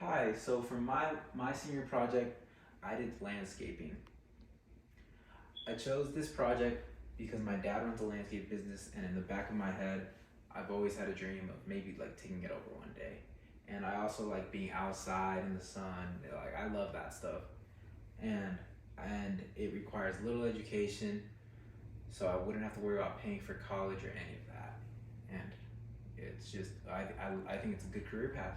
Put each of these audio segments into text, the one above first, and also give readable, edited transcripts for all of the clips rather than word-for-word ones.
Hi, so for my senior project, I did landscaping. I chose this project because my dad runs a landscape business, and in the back of my head, I've always had a dream of maybe like taking it over one day. And I also like being outside in the sun. Like I love that stuff. And and it requires little education, so I wouldn't have to worry about paying for college or any of that. And it's just I think it's a good career path.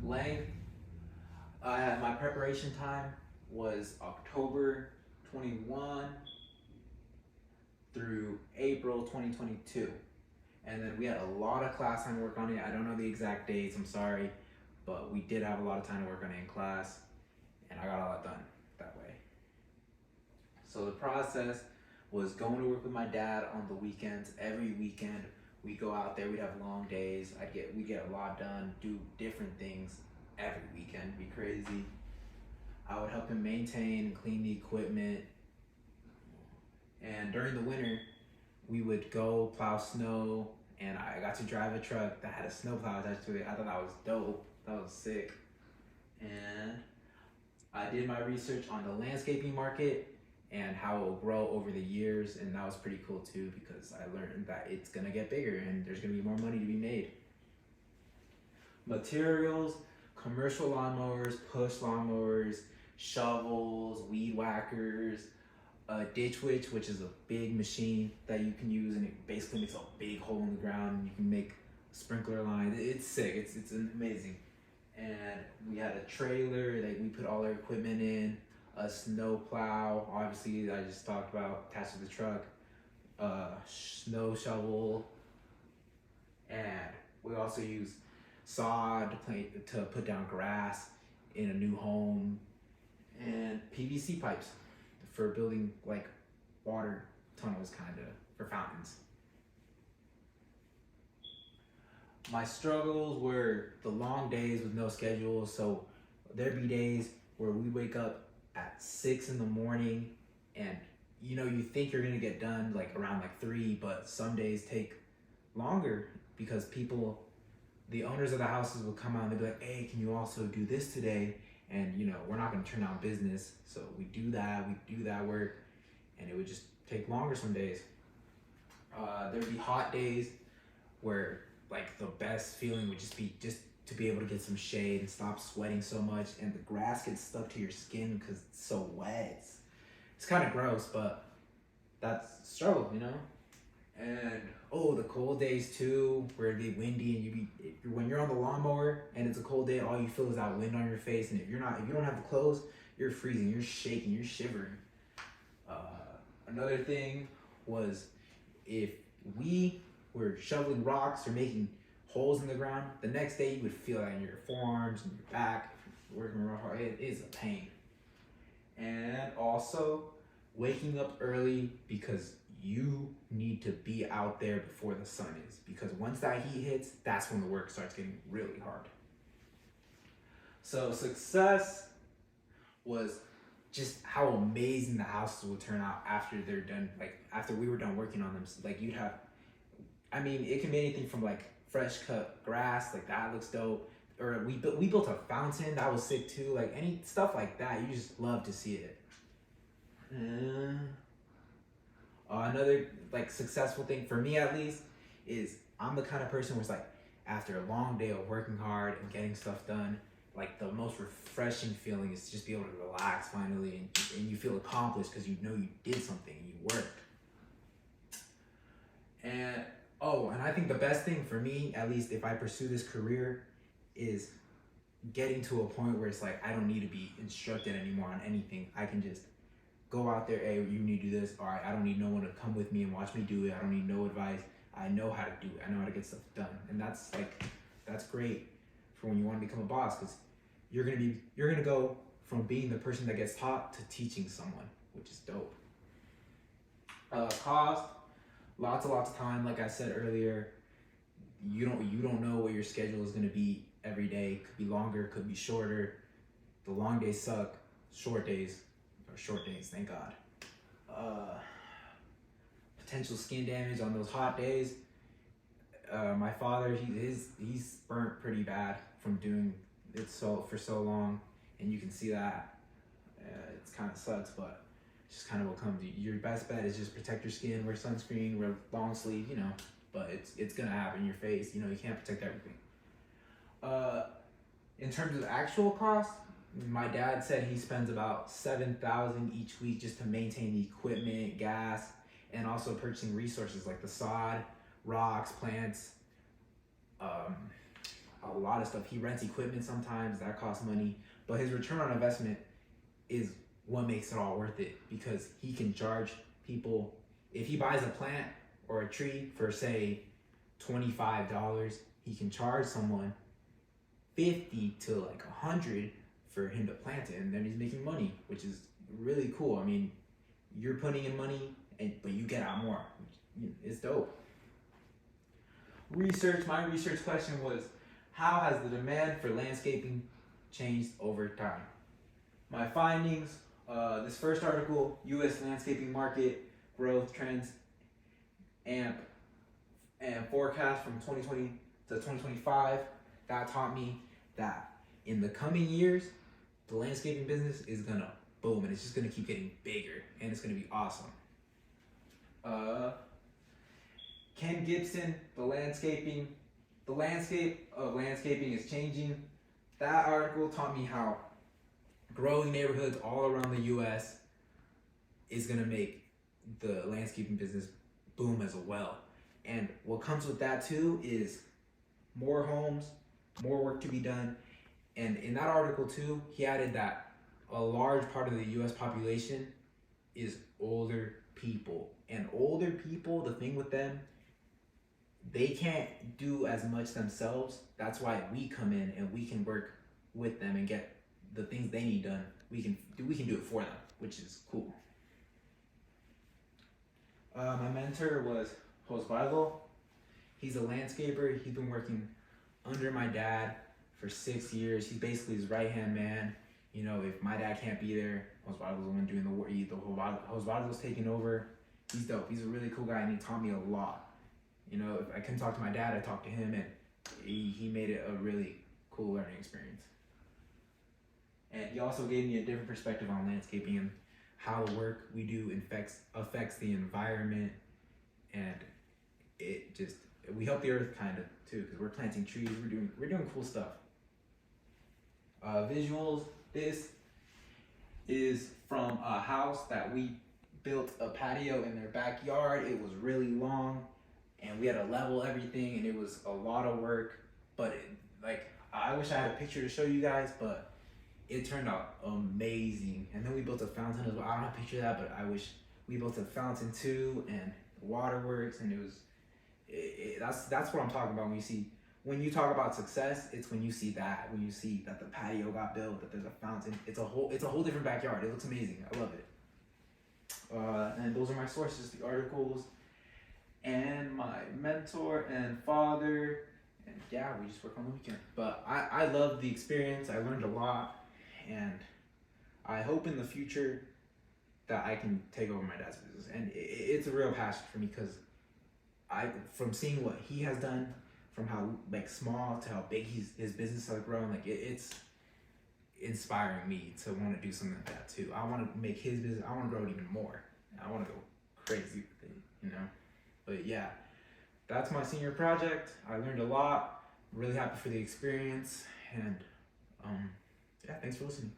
Lang my preparation time was October 21 through April 2022. And then we had a lot of class time to work on it. I don't know the exact dates, I'm sorry, but we did have a lot of time to work on it in class, and I got a lot done that way. So the process was going to work with my dad on the weekends. Every weekend we go out there, we'd have long days. We get a lot done, do different things every weekend, be crazy. I would help him maintain and clean the equipment. And during the winter, we would go plow snow, and I got to drive a truck that had a snow plow attached to it. I thought that was dope. That was sick. And I did my research on the landscaping market and how it will grow over the years, and that was pretty cool too because I learned that it's gonna get bigger and there's gonna be more money to be made. Materials: commercial lawnmowers, push lawnmowers, shovels, weed whackers, a ditch witch, which is a big machine that you can use, and it basically makes a big hole in the ground and you can make a sprinkler line. It's sick. It's amazing. And we had a trailer that we put all our equipment in, a snow plow, obviously I just talked about, attached to the truck, a snow shovel, and we also use sod to put down grass in a new home, and PVC pipes for building like water tunnels, kind of, for fountains. My struggles were the long days with no schedule. So there'd be days where we wake up at 6 in the morning, and you think you're gonna get done like around like 3, but some days take longer because the owners of the houses will come out and they'll be like, hey, can you also do this today? And we're not gonna turn down business, so we do that work, and it would just take longer some days. There'd be hot days where like the best feeling would just be to be able to get some shade and stop sweating so much, and the grass gets stuck to your skin because it's so wet. It's kind of gross, but that's a struggle. And the cold days too, where it'd be windy, and when you're on the lawnmower and it's a cold day, all you feel is that wind on your face, and if you don't have the clothes, you're freezing, you're shaking, you're shivering. Another thing was, if we were shoveling rocks or making holes in the ground, the next day you would feel that in your forearms and your back. If you're working real hard, it is a pain. And also waking up early because you need to be out there before the sun is, because once that heat hits, that's when the work starts getting really hard. So success was just how amazing the houses would turn out after they're done, like after we were done working on them. Like it can be anything from like fresh cut grass, like that looks dope, or we built a fountain that was sick too. Like any stuff like that, you just love to see it. Another like successful thing for me, at least, is I'm the kind of person who's like, after a long day of working hard and getting stuff done, like the most refreshing feeling is to just be able to relax finally, and you feel accomplished because you know you did something, you worked. And I think the best thing for me, at least if I pursue this career, is getting to a point where it's like I don't need to be instructed anymore on anything. I can just go out there, hey, you need to do this. All right, I don't need no one to come with me and watch me do it. I don't need no advice. I know how to do it. I know how to get stuff done. And that's great for when you want to become a boss, because you're gonna go from being the person that gets taught to teaching someone, which is dope. Cost, lots of time. Like I said earlier, you don't know what your schedule is gonna be every day. Could be longer, could be shorter. The long days suck. Short days, thank God. Potential skin damage on those hot days. My father, he's burnt pretty bad from doing it for so long, and you can see that. It's kind of sucks, but it's just kind of what comes. Your best bet is just protect your skin, wear sunscreen, wear long sleeve, you know. But it's gonna happen in your face. You know, you can't protect everything. In terms of actual cost, my dad said he spends about $7,000 each week just to maintain the equipment, gas, and also purchasing resources like the sod, rocks, plants, a lot of stuff. He rents equipment sometimes, that costs money, but his return on investment is what makes it all worth it, because he can charge people, if he buys a plant or a tree for say $25, he can charge someone 50 to like 100 for him to plant it, and then he's making money, which is really cool. I mean, you're putting in money, but you get out more. It's dope. My research question was, how has the demand for landscaping changed over time? My findings, this first article, U.S. landscaping market growth trends and forecast from 2020 to 2025, that taught me that in the coming years, the landscaping business is gonna boom, and it's just gonna keep getting bigger, and it's gonna be awesome. Ken Gibson, the landscape of landscaping is changing. That article taught me how growing neighborhoods all around the U.S. is gonna make the landscaping business boom as well. And what comes with that too is more homes, more work to be done. And in that article too, he added that a large part of the US population is older people. And older people, the thing with them, they can't do as much themselves. That's why we come in and we can work with them and get the things they need done. We can do it for them, which is cool. My mentor was Osvaldo. He's a landscaper. He's been working under my dad for 6 years. He's basically his right-hand man. You know, if my dad can't be there, Osvaldo's the one doing the work. Osvaldo's taking over. He's dope. He's a really cool guy, and he taught me a lot. You know, if I couldn't talk to my dad, I talked to him, and he made it a really cool learning experience. And he also gave me a different perspective on landscaping and how the work we do affects the environment, and we help the earth kind of too, because we're planting trees, we're doing cool stuff. Visuals. This is from a house that we built a patio in their backyard. It was really long, and we had to level everything, and it was a lot of work. But I wish I had a picture to show you guys, but it turned out amazing. And then we built a fountain as well. I don't have a picture of that, but I wish we built a fountain too, and waterworks, and it was. That's what I'm talking about when you talk about success. It's when you see that the patio got built, that there's a fountain. It's a whole different backyard. It looks amazing. I love it. And those are my sources, the articles, and my mentor and father. And yeah, we just work on the weekend. But I love the experience. I learned a lot, and I hope in the future that I can take over my dad's business. And it's a real passion for me, because from seeing what he has done, from how small to how big his business has grown, it's inspiring me to want to do something like that too. I want to make his business. I want to grow it even more. I want to go crazy with it, you know. But yeah, that's my senior project. I learned a lot. I'm really happy for the experience, and yeah, thanks for listening.